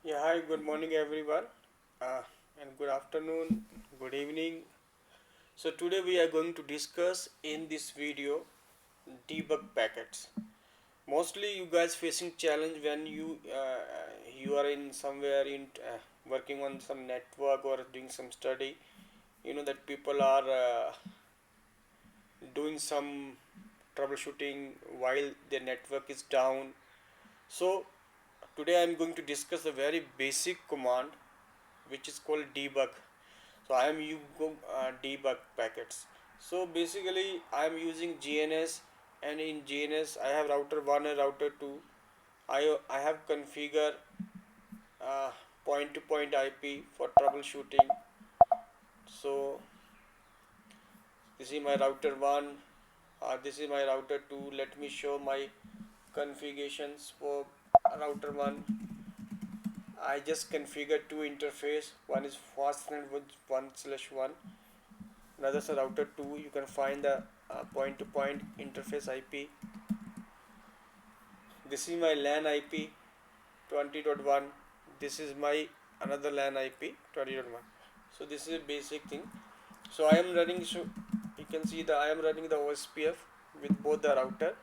Yeah, hi, good morning everyone, and good afternoon, good evening. So, today we are going to discuss in this video debug packets. Mostly, you guys facing challenge when you are in somewhere in working on some network or doing some study. You know that people are doing some troubleshooting while their network is down. So, today I am going to discuss a very basic command which is called debug. So I am using debug packets. So basically I am using GNS, and in GNS I have router 1 and router 2. I have configured uh, point to point IP for troubleshooting. So this is my router 1, this is my router 2. Let me show my configurations for router 1. I just configured two interface. One is fastnet with 1/1. Another is router 2. You can find the point to point interface IP. This is my LAN IP 20.1. This is my another LAN IP 20.1. So this is a basic thing. So I am running, so you can see that I am running the OSPF with both the router.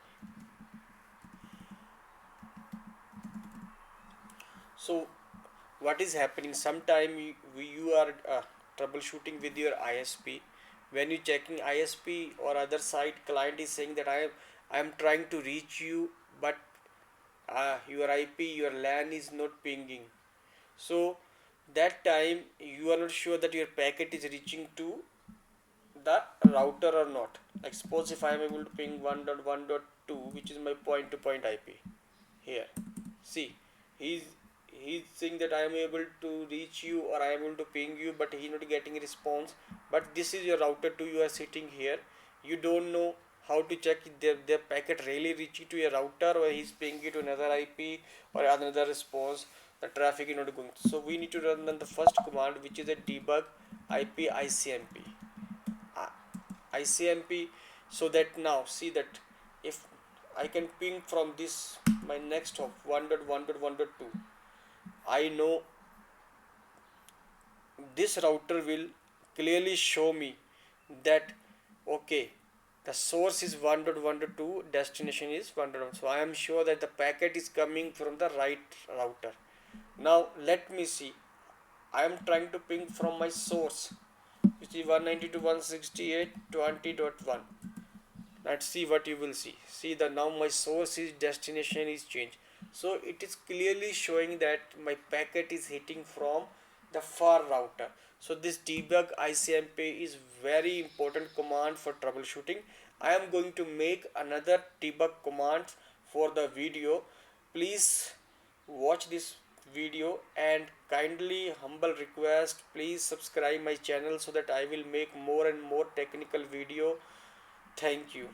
So what is happening, sometime you are troubleshooting with your ISP. When you checking ISP or other side, client is saying that I am trying to reach you, but your IP, your LAN is not pinging. So that time you are not sure that your packet is reaching to the router or not. Like suppose if I am able to ping 1.1.2, which is my point to point IP here. See, he's he's saying that I am able to reach you or I am able to ping you, but he's not getting a response. But this is your router 2. You are sitting here. You don't know how to check if their packet really reaching to your router, or he's pinging it to another IP or another response. The traffic is not going. So we need to run the first command, which is a debug IP ICMP. Uh, ICMP, so that now see that if I can ping from this my next hop 1.1.1.2, I know this router will clearly show me that okay, the source is 1.1.2, destination is 1.1. So I am sure that the packet is coming from the right router. Now let me see, I am trying to ping from my source, which is 192.168.20.1. Let's see what you will see that now my source is destination is changed. So it is clearly showing that my packet is hitting from the far router. So this debug ICMP is very important command for troubleshooting. I am going to make another debug command for the video. Please watch this video, and kindly humble request, please subscribe my channel so that I will make more and more technical video. Thank you.